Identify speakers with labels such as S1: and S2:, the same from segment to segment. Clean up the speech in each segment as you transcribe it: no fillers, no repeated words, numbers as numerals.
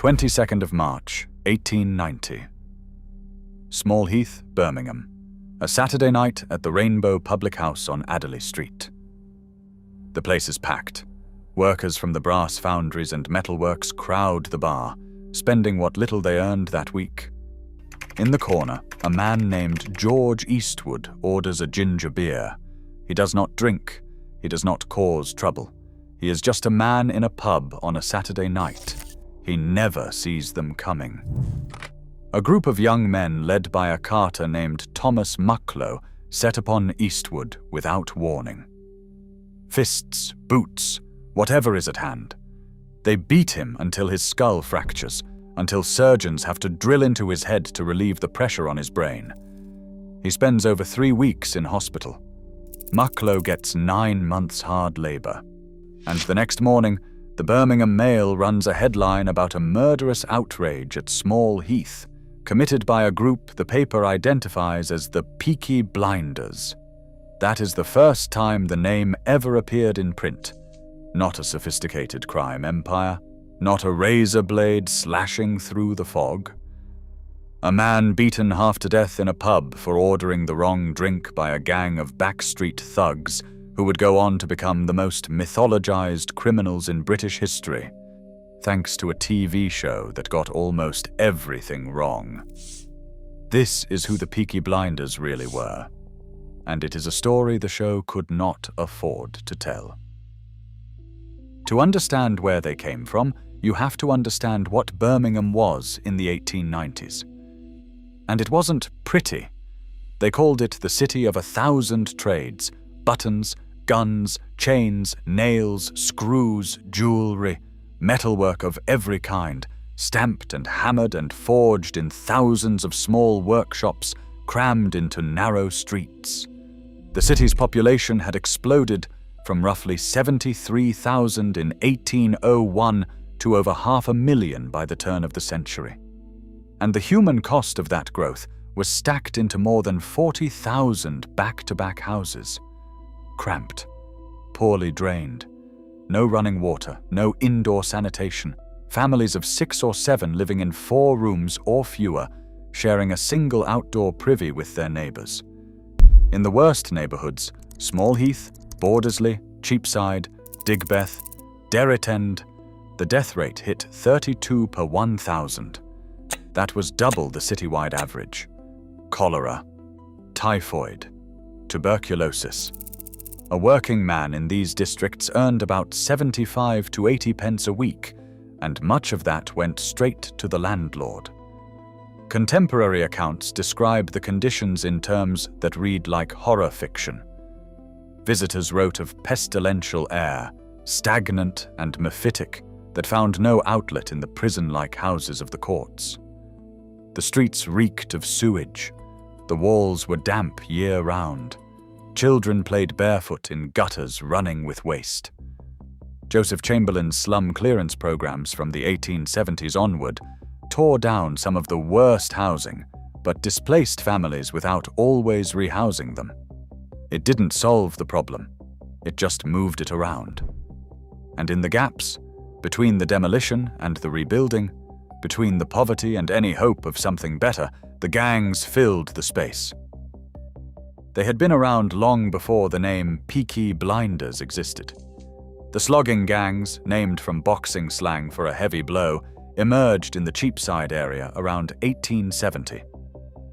S1: 22nd of March, 1890. Small Heath, Birmingham. A Saturday night at the Rainbow Public House on Adderley Street. The place is packed. Workers from the brass foundries and metalworks crowd the bar, spending what little they earned that week. In the corner, a man named George Eastwood orders a ginger beer. He does not drink. He does not cause trouble. He is just a man in a pub on a Saturday night. He never sees them coming. A group of young men led by a carter named Thomas Mucklow set upon Eastwood without warning. Fists, boots, whatever is at hand. They beat him until his skull fractures, until surgeons have to drill into his head to relieve the pressure on his brain. He spends over 3 weeks in hospital. Mucklow gets 9 months hard labor. And the next morning, the Birmingham Mail runs a headline about a murderous outrage at Small Heath, committed by a group the paper identifies as the Peaky Blinders. That is the first time the name ever appeared in print. Not a sophisticated crime empire, not a razor blade slashing through the fog. A man beaten half to death in a pub for ordering the wrong drink by a gang of backstreet thugs who would go on to become the most mythologized criminals in British history, thanks to a TV show that got almost everything wrong. This is who the Peaky Blinders really were, and it is a story the show could not afford to tell. To understand where they came from, you have to understand what Birmingham was in the 1890s. And it wasn't pretty. They called it the city of 1,000 trades: buttons, guns, chains, nails, screws, jewelry, metalwork of every kind, stamped and hammered and forged in thousands of small workshops crammed into narrow streets. The city's population had exploded from roughly 73,000 in 1801 to over 500,000 by the turn of the century. And the human cost of that growth was stacked into more than 40,000 back-to-back houses. Cramped, poorly drained, no running water, no indoor sanitation, families of 6 or 7 living in 4 rooms or fewer, sharing a single outdoor privy with their neighbours. In the worst neighbourhoods, Small Heath, Bordersley, Cheapside, Digbeth, Derrit End, the death rate hit 32 per 1,000. That was double the citywide average. Cholera, typhoid, tuberculosis. A working man in these districts earned about 75 to 80 pence a week, and much of that went straight to the landlord. Contemporary accounts describe the conditions in terms that read like horror fiction. Visitors wrote of pestilential air, stagnant and mephitic, that found no outlet in the prison-like houses of the courts. The streets reeked of sewage. The walls were damp year-round. Children played barefoot in gutters running with waste. Joseph Chamberlain's slum clearance programs from the 1870s onward tore down some of the worst housing, but displaced families without always rehousing them. It didn't solve the problem. It just moved it around. And in the gaps, between the demolition and the rebuilding, between the poverty and any hope of something better, the gangs filled the space. They had been around long before the name Peaky Blinders existed. The slogging gangs, named from boxing slang for a heavy blow, emerged in the Cheapside area around 1870.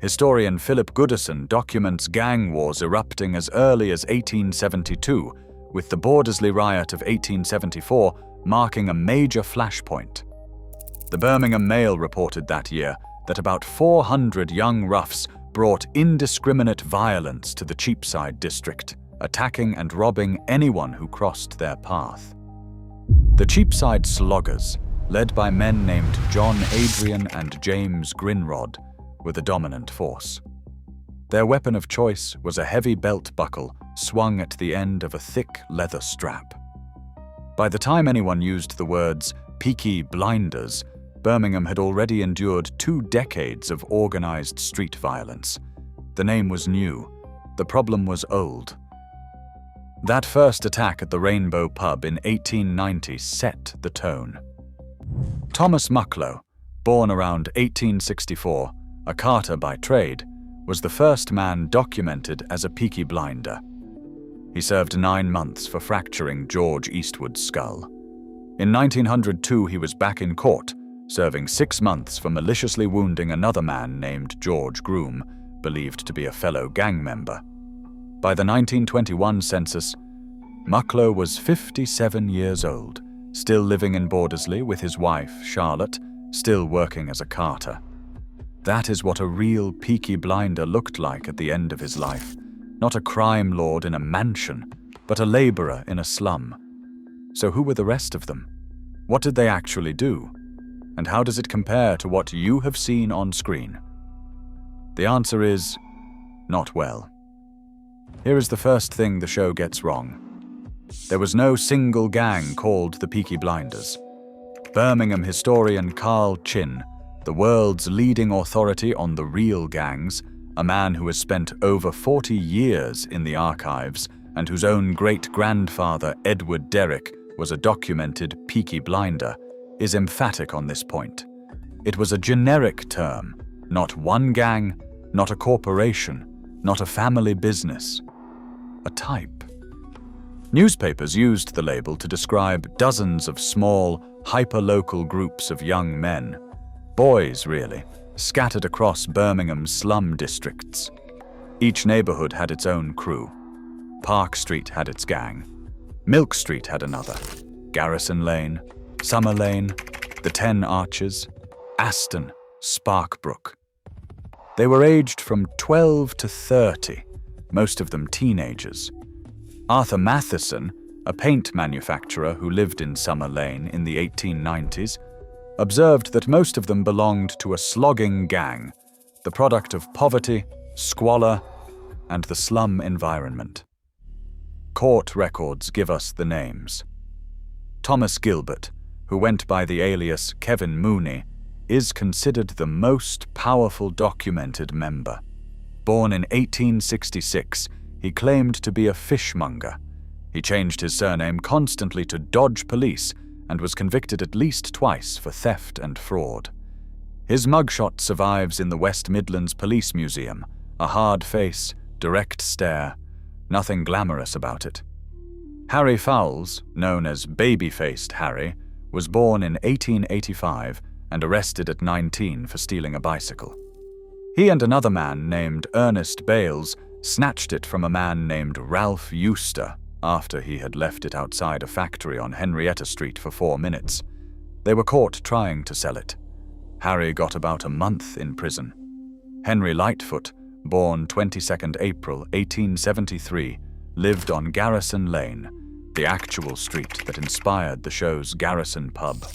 S1: Historian Philip Goodison documents gang wars erupting as early as 1872, with the Bordersley riot of 1874 marking a major flashpoint. The Birmingham Mail reported that year that about 400 young roughs brought indiscriminate violence to the Cheapside district, attacking and robbing anyone who crossed their path. The Cheapside Sloggers, led by men named John Adrian and James Grinrod, were the dominant force. Their weapon of choice was a heavy belt buckle swung at the end of a thick leather strap. By the time anyone used the words Peaky Blinders, Birmingham had already endured 2 decades of organized street violence. The name was new. The problem was old. That first attack at the Rainbow Pub in 1890 set the tone. Thomas Mucklow, born around 1864, a carter by trade, was the first man documented as a Peaky Blinder. He served 9 months for fracturing George Eastwood's skull. In 1902, he was back in court, serving 6 months for maliciously wounding another man named George Groom, believed to be a fellow gang member. By the 1921 census, Mucklow was 57 years old, still living in Bordesley with his wife, Charlotte, still working as a carter. That is what a real Peaky Blinder looked like at the end of his life. Not a crime lord in a mansion, but a laborer in a slum. So who were the rest of them? What did they actually do? And how does it compare to what you have seen on screen? The answer is, not well. Here is the first thing the show gets wrong. There was no single gang called the Peaky Blinders. Birmingham historian Carl Chin, the world's leading authority on the real gangs, a man who has spent over 40 years in the archives and whose own great-grandfather Edward Derrick was a documented Peaky Blinder, is emphatic on this point. It was a generic term, not one gang, not a corporation, not a family business. A type. Newspapers used the label to describe dozens of small, hyper-local groups of young men. Boys, really, scattered across Birmingham's slum districts. Each neighborhood had its own crew. Park Street had its gang. Milk Street had another. Garrison Lane, Summer Lane, the 10 Arches, Aston, Sparkbrook. They were aged from 12 to 30, most of them teenagers. Arthur Matheson, a paint manufacturer who lived in Summer Lane in the 1890s, observed that most of them belonged to a slogging gang, the product of poverty, squalor, and the slum environment. Court records give us the names. Thomas Gilbert, who went by the alias Kevin Mooney, is considered the most powerful documented member. Born in 1866, he claimed to be a fishmonger. He changed his surname constantly to dodge police and was convicted at least twice for theft and fraud. His mugshot survives in the West Midlands Police Museum, a hard face, direct stare, nothing glamorous about it. Harry Fowles, known as Baby-Faced Harry, was born in 1885 and arrested at 19 for stealing a bicycle. He and another man named Ernest Bales snatched it from a man named Ralph Euster after he had left it outside a factory on Henrietta Street for 4 minutes. They were caught trying to sell it. Harry got about a month in prison. Henry Lightfoot, born 22nd April 1873, lived on Garrison Lane, the actual street that inspired the show's Garrison Pub.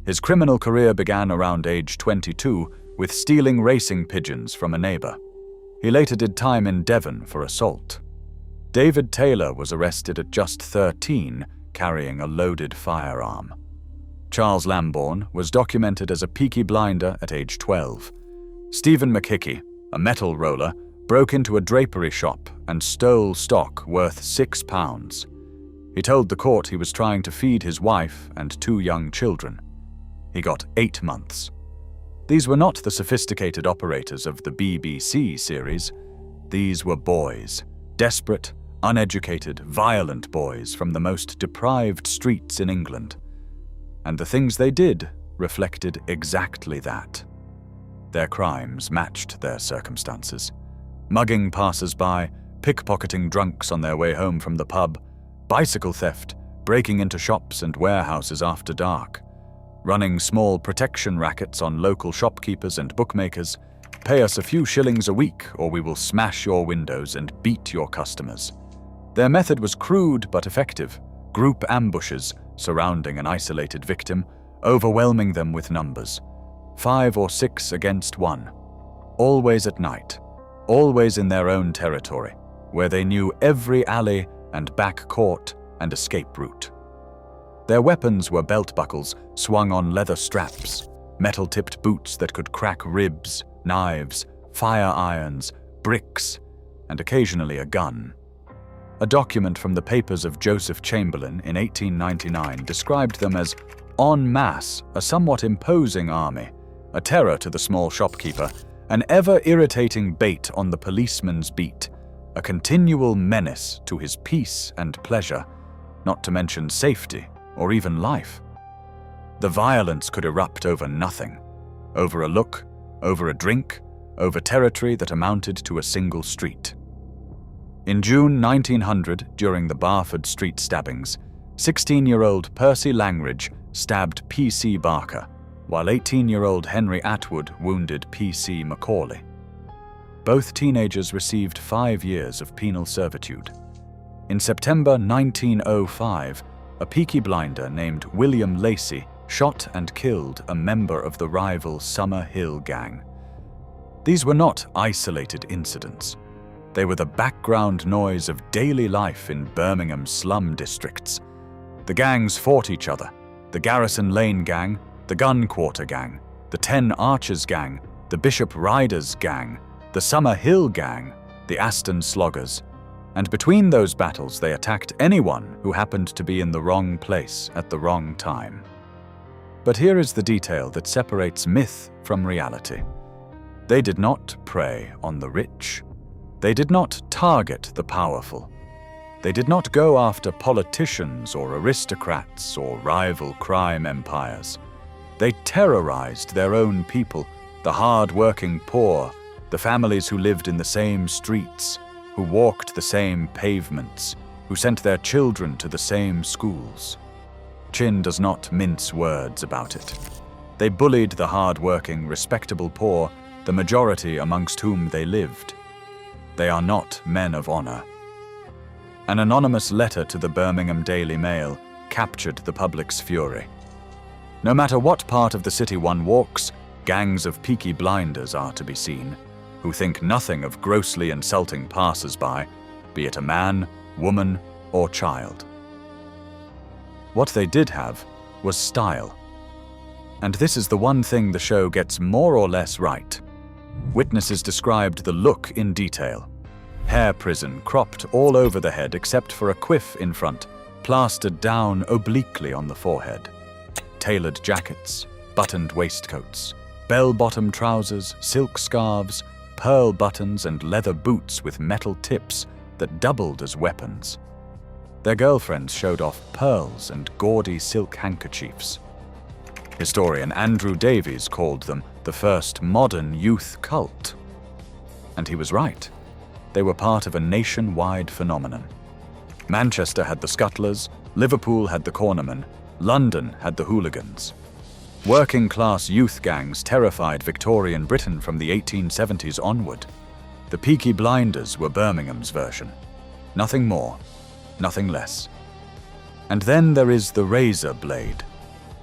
S1: His criminal career began around age 22 with stealing racing pigeons from a neighbor. He later did time in Devon for assault. David Taylor was arrested at just 13, carrying a loaded firearm. Charles Lambourne was documented as a Peaky Blinder at age 12. Stephen McHickey, a metal roller, broke into a drapery shop and stole stock worth £6. He told the court he was trying to feed his wife and 2 young children. He got 8 months. These were not the sophisticated operators of the BBC series. These were boys, desperate, uneducated, violent boys from the most deprived streets in England. And the things they did reflected exactly that. Their crimes matched their circumstances. Mugging passers-by, pickpocketing drunks on their way home from the pub, bicycle theft, breaking into shops and warehouses after dark, running small protection rackets on local shopkeepers and bookmakers. Pay us a few shillings a week or we will smash your windows and beat your customers. Their method was crude but effective. Group ambushes surrounding an isolated victim, overwhelming them with numbers. 5 or 6 against 1. Always at night, always in their own territory, where they knew every alley and back court and escape route. Their weapons were belt buckles swung on leather straps, metal-tipped boots that could crack ribs, knives, fire irons, bricks, and occasionally a gun. A document from the papers of Joseph Chamberlain in 1899 described them as en masse a somewhat imposing army, a terror to the small shopkeeper, an ever-irritating bait on the policeman's beat, a continual menace to his peace and pleasure, not to mention safety or even life. The violence could erupt over nothing, over a look, over a drink, over territory that amounted to a single street. In June 1900, during the Barford Street stabbings, 16-year-old Percy Langridge stabbed P.C. Barker, while 18-year-old Henry Atwood wounded P.C. Macaulay. Both teenagers received 5 years of penal servitude. In September 1905, a Peaky Blinder named William Lacey shot and killed a member of the rival Summer Hill gang. These were not isolated incidents. They were the background noise of daily life in Birmingham's slum districts. The gangs fought each other: the Garrison Lane gang, the Gun Quarter gang, the 10 Archers gang, the Bishop Riders gang, the Summer Hill gang, the Aston Sloggers, and between those battles they attacked anyone who happened to be in the wrong place at the wrong time. But here is the detail that separates myth from reality. They did not prey on the rich. They did not target the powerful. They did not go after politicians or aristocrats or rival crime empires. They terrorized their own people, the hard-working poor, the families who lived in the same streets, who walked the same pavements, who sent their children to the same schools. Chin does not mince words about it. They bullied the hard-working, respectable poor, the majority amongst whom they lived. They are not men of honor. An anonymous letter to the Birmingham Daily Mail captured the public's fury. No matter what part of the city one walks, gangs of Peaky Blinders are to be seen, who think nothing of grossly insulting passers-by, be it a man, woman, or child. What they did have was style. And this is the one thing the show gets more or less right. Witnesses described the look in detail. Hair prison cropped all over the head except for a quiff in front, plastered down obliquely on the forehead. Tailored jackets, buttoned waistcoats, bell-bottom trousers, silk scarves, pearl buttons and leather boots with metal tips that doubled as weapons. Their girlfriends showed off pearls and gaudy silk handkerchiefs. Historian Andrew Davies called them the first modern youth cult. And he was right. They were part of a nationwide phenomenon. Manchester had the Scuttlers, Liverpool had the Cornermen, London had the Hooligans. Working-class youth gangs terrified Victorian Britain from the 1870s onward. The Peaky Blinders were Birmingham's version. Nothing more, nothing less. And then there is the razor blade.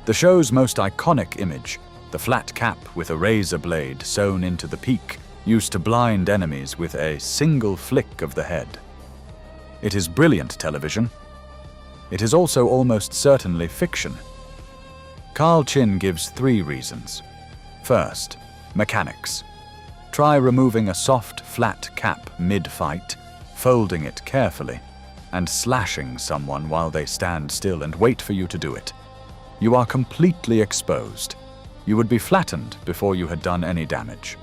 S1: The show's most iconic image, the flat cap with a razor blade sewn into the peak, used to blind enemies with a single flick of the head. It is brilliant television. It is also almost certainly fiction. Carl Chin gives 3 reasons. First, mechanics. Try removing a soft, flat cap mid-fight, folding it carefully, and slashing someone while they stand still and wait for you to do it. You are completely exposed. You would be flattened before you had done any damage.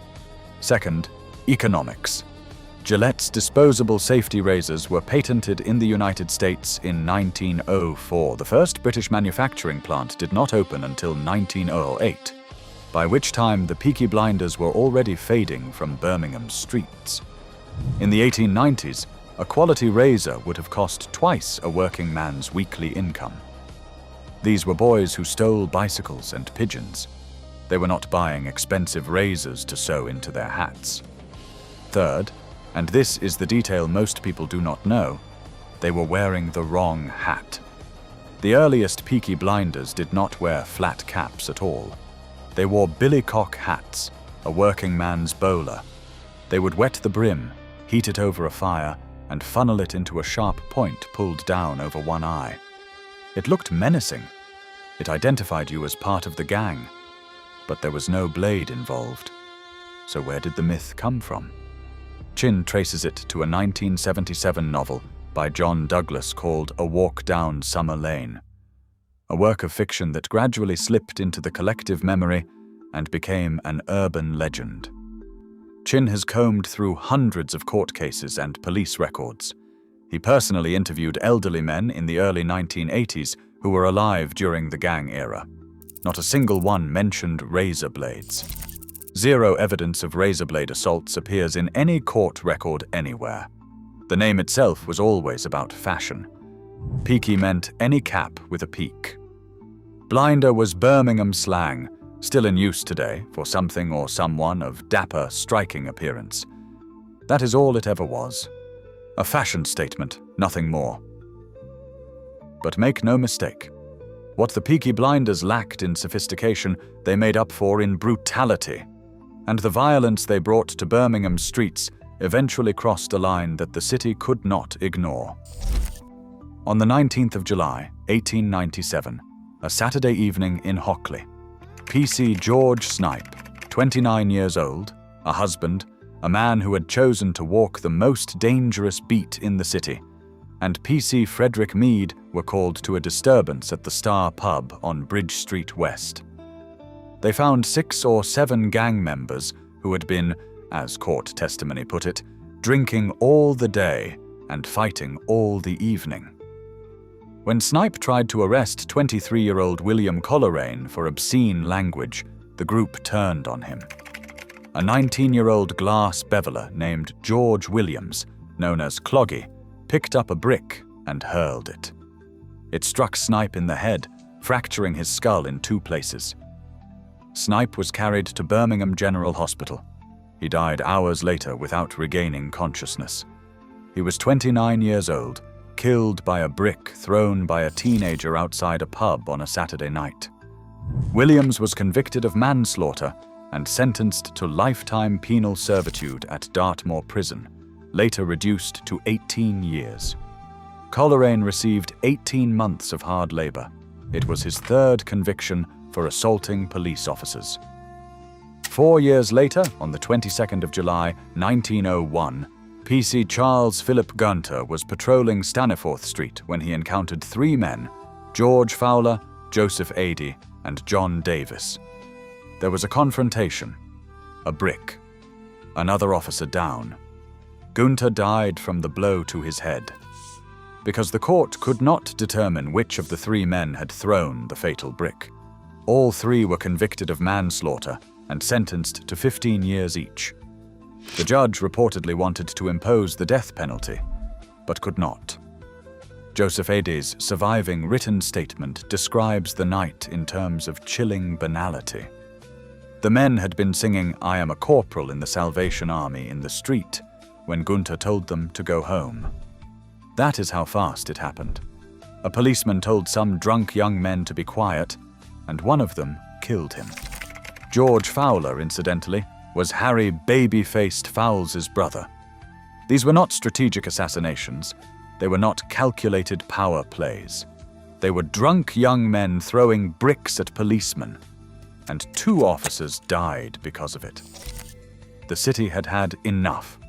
S1: Second, economics. Gillette's disposable safety razors were patented in the United States in 1904. The first British manufacturing plant did not open until 1908, by which time the Peaky Blinders were already fading from Birmingham's streets. In the 1890s, a quality razor would have cost twice a working man's weekly income. These were boys who stole bicycles and pigeons. They were not buying expensive razors to sew into their hats. Third, and this is the detail most people do not know, they were wearing the wrong hat. The earliest Peaky Blinders did not wear flat caps at all. They wore billycock hats, a working man's bowler. They would wet the brim, heat it over a fire, and funnel it into a sharp point pulled down over one eye. It looked menacing. It identified you as part of the gang. But there was no blade involved. So where did the myth come from? Chin traces it to a 1977 novel by John Douglas called A Walk Down Summer Lane. a work of fiction that gradually slipped into the collective memory and became an urban legend. Chin has combed through hundreds of court cases and police records. He personally interviewed elderly men in the early 1980s who were alive during the gang era. Not a single one mentioned razor blades. Zero evidence of razor blade assaults appears in any court record anywhere. The name itself was always about fashion. Peaky meant any cap with a peak. Blinder was Birmingham slang, still in use today for something or someone of dapper, striking appearance. That is all it ever was. A fashion statement, nothing more. But make no mistake. What the Peaky Blinders lacked in sophistication, they made up for in brutality. And the violence they brought to Birmingham's streets eventually crossed a line that the city could not ignore. On the 19th of July, 1897, a Saturday evening in Hockley, PC George Snipe, 29 years old, a husband, a man who had chosen to walk the most dangerous beat in the city, and PC Frederick Mead were called to a disturbance at the Star pub on Bridge Street West. They found 6 or 7 gang members who had been, as court testimony put it, drinking all the day and fighting all the evening. When Snipe tried to arrest 23-year-old William Coleraine for obscene language, the group turned on him. A 19-year-old glass beveler named George Williams, known as Cloggy, picked up a brick and hurled it. It struck Snipe in the head, fracturing his skull in 2 places. Snipe was carried to Birmingham General Hospital. He died hours later without regaining consciousness. He was 29 years old, killed by a brick thrown by a teenager outside a pub on a Saturday night. Williams was convicted of manslaughter and sentenced to lifetime penal servitude at Dartmoor Prison, later reduced to 18 years. Coleraine received 18 months of hard labor. It was his 3rd conviction for assaulting police officers. 4 years later, on the 22nd of July, 1901, PC Charles Philip Gunter was patrolling Staniforth Street when he encountered 3 men, George Fowler, Joseph Adey, and John Davis. There was a confrontation. A brick. Another officer down. Gunter died from the blow to his head. Because the court could not determine which of the 3 men had thrown the fatal brick, all 3 were convicted of manslaughter and sentenced to 15 years each. The judge reportedly wanted to impose the death penalty, but could not. Joseph Adey's surviving written statement describes the night in terms of chilling banality. The men had been singing "I Am a Corporal in the Salvation Army" in the street when Gunter told them to go home. That is how fast it happened. A policeman told some drunk young men to be quiet, and one of them killed him. George Fowler, incidentally, was Harry Baby-Faced Fowles's brother. These were not strategic assassinations. They were not calculated power plays. They were drunk young men throwing bricks at policemen, and 2 officers died because of it. The city had had enough.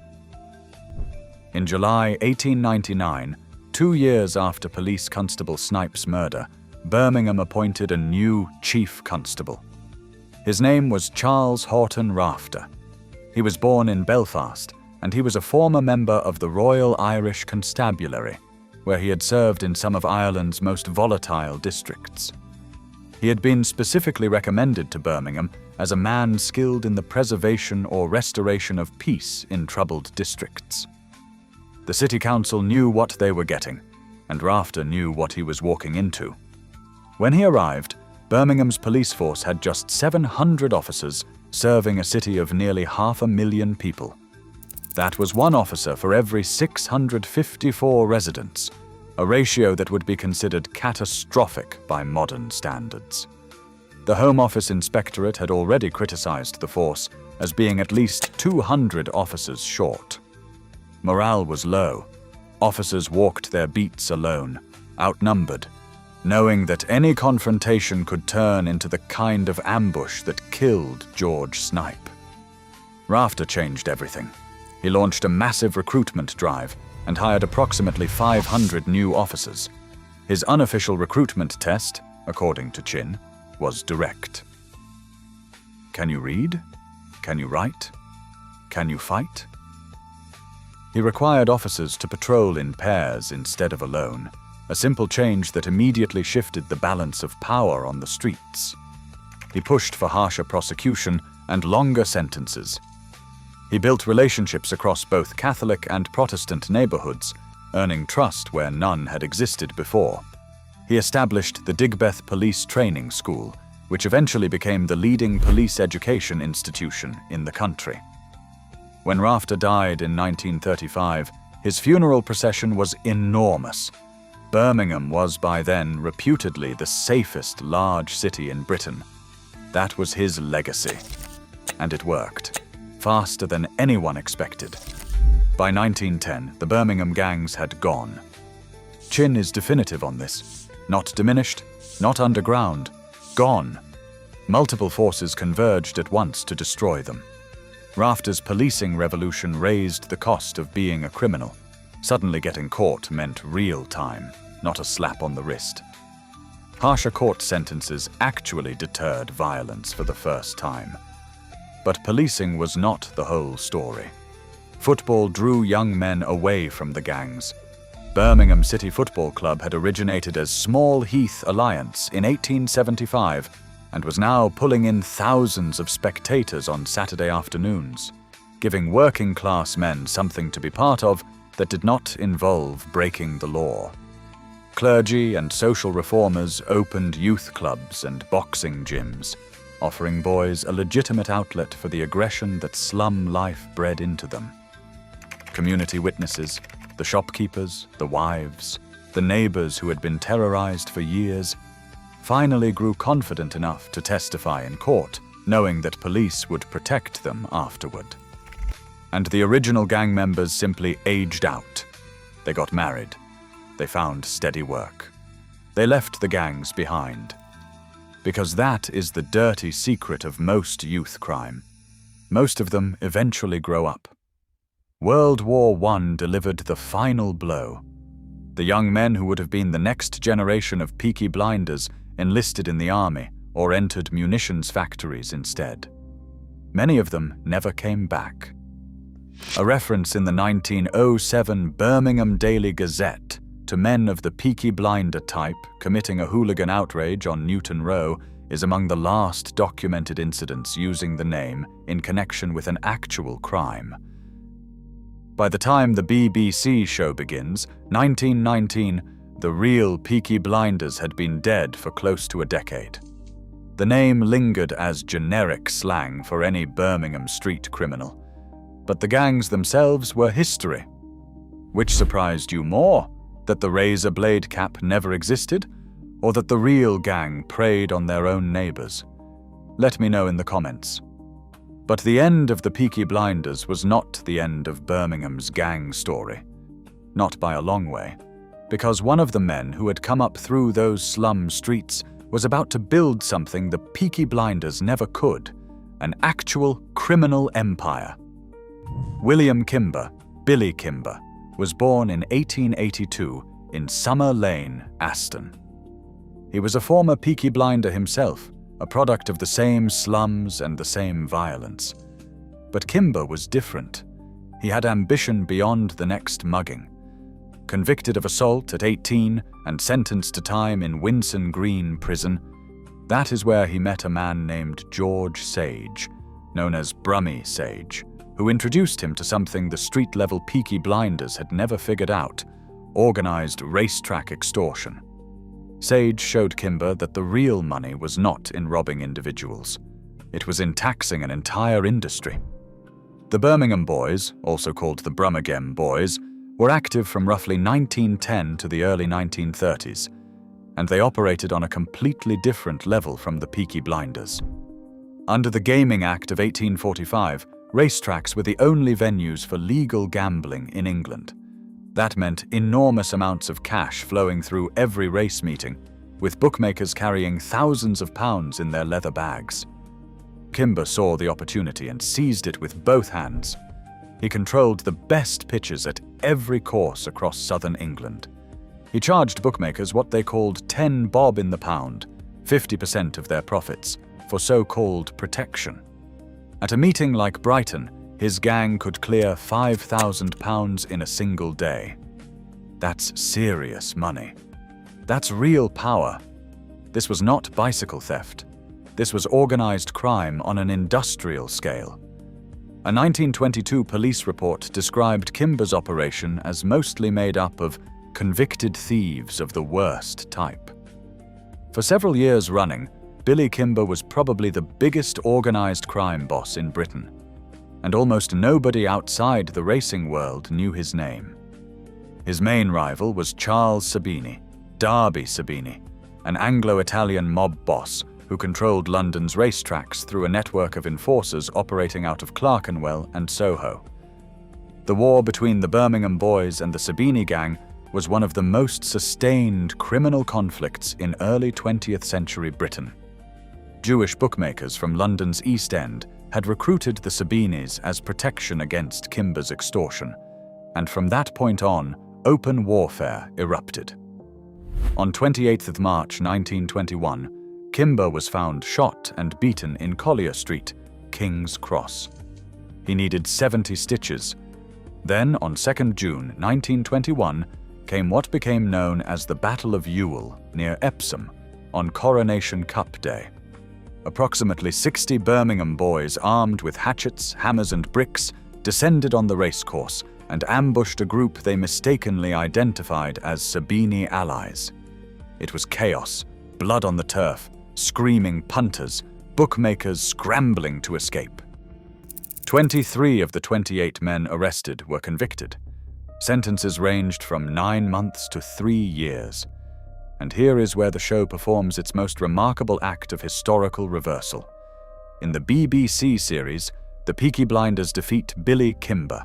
S1: In July 1899, 2 years after Police Constable Snipe's murder, Birmingham appointed a new chief constable. His name was Charles Horton Rafter. He was born in Belfast, and he was a former member of the Royal Irish Constabulary, where he had served in some of Ireland's most volatile districts. He had been specifically recommended to Birmingham as a man skilled in the preservation or restoration of peace in troubled districts. The city council knew what they were getting, and Rafter knew what he was walking into. When he arrived, Birmingham's police force had just 700 officers serving a city of nearly 500,000 people. That was 1 officer for every 654 residents, a ratio that would be considered catastrophic by modern standards. The Home Office Inspectorate had already criticized the force as being at least 200 officers short. Morale was low. Officers walked their beats alone, outnumbered, knowing that any confrontation could turn into the kind of ambush that killed George Snipe. Rafter changed everything. He launched a massive recruitment drive and hired approximately 500 new officers. His unofficial recruitment test, according to Chin, was direct. Can you read? Can you write? Can you fight? He required officers to patrol in pairs instead of alone, a simple change that immediately shifted the balance of power on the streets. He pushed for harsher prosecution and longer sentences. He built relationships across both Catholic and Protestant neighborhoods, earning trust where none had existed before. He established the Digbeth Police Training School, which eventually became the leading police education institution in the country. When Rafter died in 1935, his funeral procession was enormous. Birmingham was by then reputedly the safest large city in Britain. That was his legacy. And it worked, faster than anyone expected. By 1910, the Birmingham gangs had gone. Chin is definitive on this. Not diminished, not underground, gone. Multiple forces converged at once to destroy them. Rafter's policing revolution raised the cost of being a criminal. Suddenly getting caught meant real time, not a slap on the wrist. Harsher court sentences actually deterred violence for the first time. But policing was not the whole story. Football drew young men away from the gangs. Birmingham City Football Club had originated as Small Heath Alliance in 1875 and was now pulling in thousands of spectators on Saturday afternoons, giving working-class men something to be part of that did not involve breaking the law. Clergy and social reformers opened youth clubs and boxing gyms, offering boys a legitimate outlet for the aggression that slum life bred into them. Community witnesses, the shopkeepers, the wives, the neighbors who had been terrorized for years, finally grew confident enough to testify in court, knowing that police would protect them afterward. And the original gang members simply aged out. They got married. They found steady work. They left the gangs behind. Because that is the dirty secret of most youth crime. Most of them eventually grow up. World War I delivered the final blow. The young men who would have been the next generation of Peaky Blinders enlisted in the army or entered munitions factories instead. Many of them never came back. A reference in the 1907 Birmingham Daily Gazette to men of the Peaky Blinder type committing a hooligan outrage on Newton Row is among the last documented incidents using the name in connection with an actual crime. By the time the BBC show begins, 1919, the real Peaky Blinders had been dead for close to a decade. The name lingered as generic slang for any Birmingham street criminal, but the gangs themselves were history. Which surprised you more, that the razor blade cap never existed, or that the real gang preyed on their own neighbors? Let me know in the comments. But the end of the Peaky Blinders was not the end of Birmingham's gang story. Not by a long way, because one of the men who had come up through those slum streets was about to build something the Peaky Blinders never could, an actual criminal empire. William Kimber, Billy Kimber, was born in 1882 in Summer Lane, Aston. He was a former Peaky Blinder himself, a product of the same slums and the same violence. But Kimber was different. He had ambition beyond the next mugging. Convicted of assault at 18 and sentenced to time in Winson Green Prison, that is where he met a man named George Sage, known as Brummy Sage, who introduced him to something the street-level Peaky Blinders had never figured out: organized racetrack extortion. Sage showed Kimber that the real money was not in robbing individuals. It was in taxing an entire industry. The Birmingham Boys, also called the Brummagem Boys, were active from roughly 1910 to the early 1930s, and they operated on a completely different level from the Peaky Blinders. Under the Gaming Act of 1845, racetracks were the only venues for legal gambling in England. That meant enormous amounts of cash flowing through every race meeting, with bookmakers carrying thousands of pounds in their leather bags. Kimber saw the opportunity and seized it with both hands. He controlled the best pitchers at every course across southern England. He charged bookmakers what they called 10 bob in the pound, 50% of their profits, for so-called protection. At a meeting like Brighton, his gang could clear £5,000 in a single day. That's serious money. That's real power. This was not bicycle theft. This was organized crime on an industrial scale. A 1922 police report described Kimber's operation as mostly made up of convicted thieves of the worst type. For several years running, Billy Kimber was probably the biggest organized crime boss in Britain, and almost nobody outside the racing world knew his name. His main rival was Charles Sabini, Darby Sabini, an Anglo-Italian mob boss who controlled London's racetracks through a network of enforcers operating out of Clerkenwell and Soho. The war between the Birmingham boys and the Sabini gang was one of the most sustained criminal conflicts in early 20th century Britain. Jewish bookmakers from London's East End had recruited the Sabinis as protection against Kimber's extortion, and from that point on, open warfare erupted. On 28th of March 1921, Kimber was found shot and beaten in Collier Street, King's Cross. He needed 70 stitches. Then, on 2nd June 1921, came what became known as the Battle of Ewell, near Epsom, on Coronation Cup Day. Approximately 60 Birmingham boys armed with hatchets, hammers and bricks descended on the racecourse and ambushed a group they mistakenly identified as Sabini allies. It was chaos, blood on the turf, screaming punters, bookmakers scrambling to escape. 23 of the 28 men arrested were convicted. Sentences ranged from 9 months to 3 years. And here is where the show performs its most remarkable act of historical reversal. In the BBC series, the Peaky Blinders defeat Billy Kimber.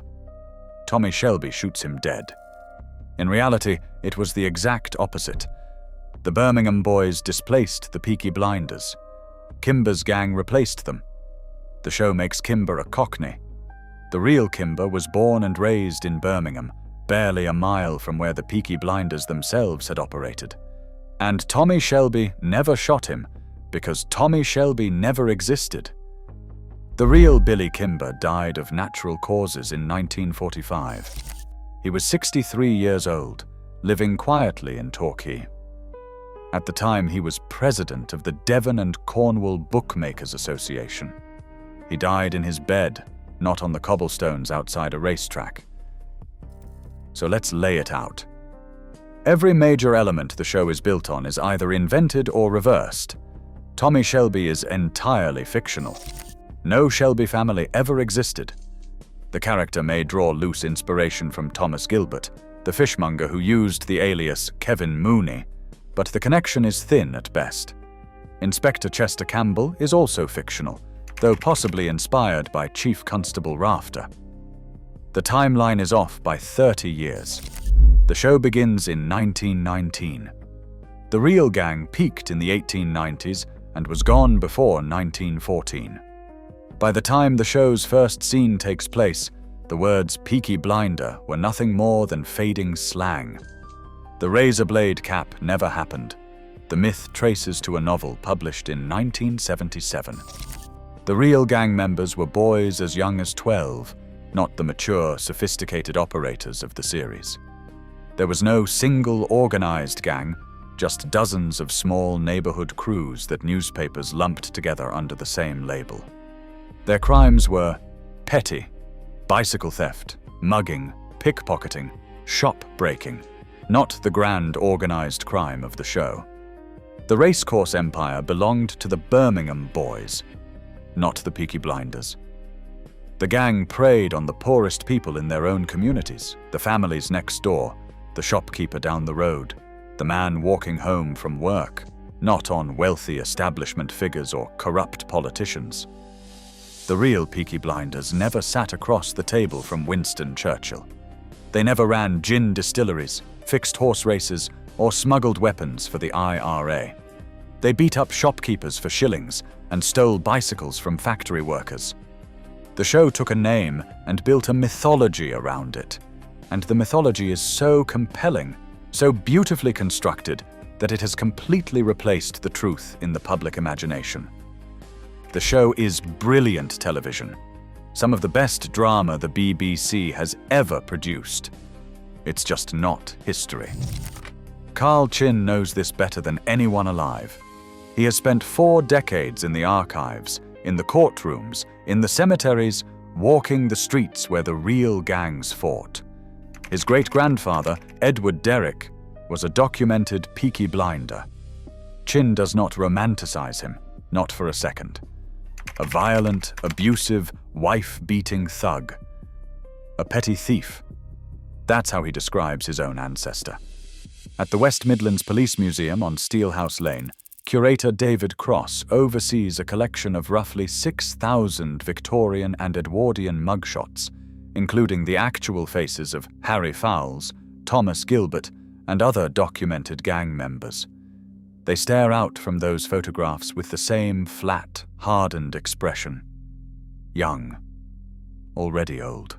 S1: Tommy Shelby shoots him dead. In reality, it was the exact opposite. The Birmingham boys displaced the Peaky Blinders. Kimber's gang replaced them. The show makes Kimber a Cockney. The real Kimber was born and raised in Birmingham, barely a mile from where the Peaky Blinders themselves had operated. And Tommy Shelby never shot him, because Tommy Shelby never existed. The real Billy Kimber died of natural causes in 1945. He was 63 years old, living quietly in Torquay. At the time, he was president of the Devon and Cornwall Bookmakers Association. He died in his bed, not on the cobblestones outside a racetrack. So let's lay it out. Every major element the show is built on is either invented or reversed. Tommy Shelby is entirely fictional. No Shelby family ever existed. The character may draw loose inspiration from Thomas Gilbert, the fishmonger who used the alias Kevin Mooney, but the connection is thin at best. Inspector Chester Campbell is also fictional, though possibly inspired by Chief Constable Rafter. The timeline is off by 30 years. The show begins in 1919. The real gang peaked in the 1890s and was gone before 1914. By the time the show's first scene takes place, the words Peaky Blinder were nothing more than fading slang. The razor blade cap never happened. The myth traces to a novel published in 1977. The real gang members were boys as young as 12, not the mature, sophisticated operators of the series. There was no single organized gang, just dozens of small neighborhood crews that newspapers lumped together under the same label. Their crimes were petty, bicycle theft, mugging, pickpocketing, shop breaking, not the grand organized crime of the show. The racecourse empire belonged to the Birmingham boys, not the Peaky Blinders. The gang preyed on the poorest people in their own communities, the families next door, the shopkeeper down the road, the man walking home from work, not on wealthy establishment figures or corrupt politicians. The real Peaky Blinders never sat across the table from Winston Churchill. They never ran gin distilleries, fixed horse races, or smuggled weapons for the IRA. They beat up shopkeepers for shillings and stole bicycles from factory workers. The show took a name and built a mythology around it. And the mythology is so compelling, so beautifully constructed, that it has completely replaced the truth in the public imagination. The show is brilliant television, some of the best drama the BBC has ever produced. It's just not history. Carl Chin knows this better than anyone alive. He has spent 4 decades in the archives, in the courtrooms, in the cemeteries, walking the streets where the real gangs fought. His great-grandfather, Edward Derrick, was a documented Peaky Blinder. Chin does not romanticize him, not for a second. A violent, abusive, wife-beating thug. A petty thief. That's how he describes his own ancestor. At the West Midlands Police Museum on Steelhouse Lane, curator David Cross oversees a collection of roughly 6,000 Victorian and Edwardian mugshots, including the actual faces of Harry Fowles, Thomas Gilbert, and other documented gang members. They stare out from those photographs with the same flat, hardened expression. Young. Already old.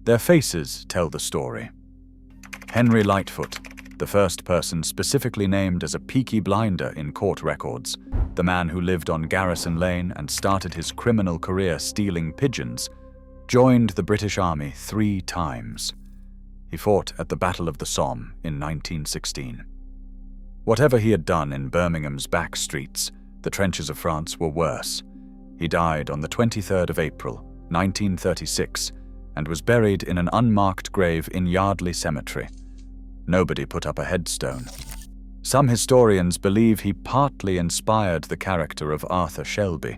S1: Their faces tell the story. Henry Lightfoot, the first person specifically named as a Peaky Blinder in court records, the man who lived on Garrison Lane and started his criminal career stealing pigeons, joined the British Army 3 times. He fought at the Battle of the Somme in 1916. Whatever he had done in Birmingham's back streets, the trenches of France were worse. He died on the 23rd of April, 1936, and was buried in an unmarked grave in Yardley Cemetery. Nobody put up a headstone. Some historians believe he partly inspired the character of Arthur Shelby.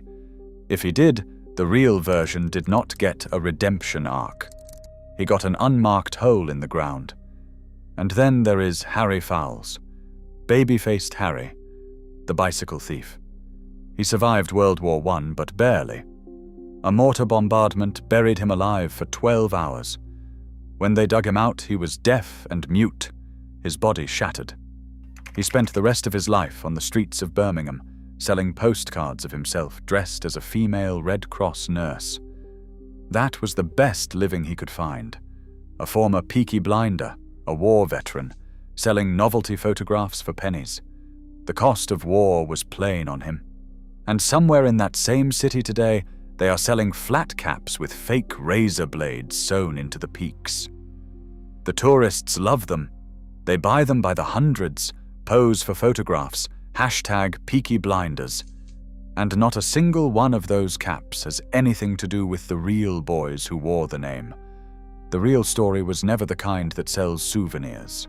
S1: If he did, the real version did not get a redemption arc. He got an unmarked hole in the ground. And then there is Harry Fowles, baby-faced Harry, the bicycle thief. He survived World War I, but barely. A mortar bombardment buried him alive for 12 hours. When they dug him out, he was deaf and mute, his body shattered. He spent the rest of his life on the streets of Birmingham, selling postcards of himself dressed as a female Red Cross nurse. That was the best living he could find. A former Peaky Blinder, a war veteran, selling novelty photographs for pennies. The cost of war was plain on him. And somewhere in that same city today, they are selling flat caps with fake razor blades sewn into the peaks. The tourists love them. They buy them by the hundreds, pose for photographs, hashtag Peaky Blinders. And not a single one of those caps has anything to do with the real boys who wore the name. The real story was never the kind that sells souvenirs.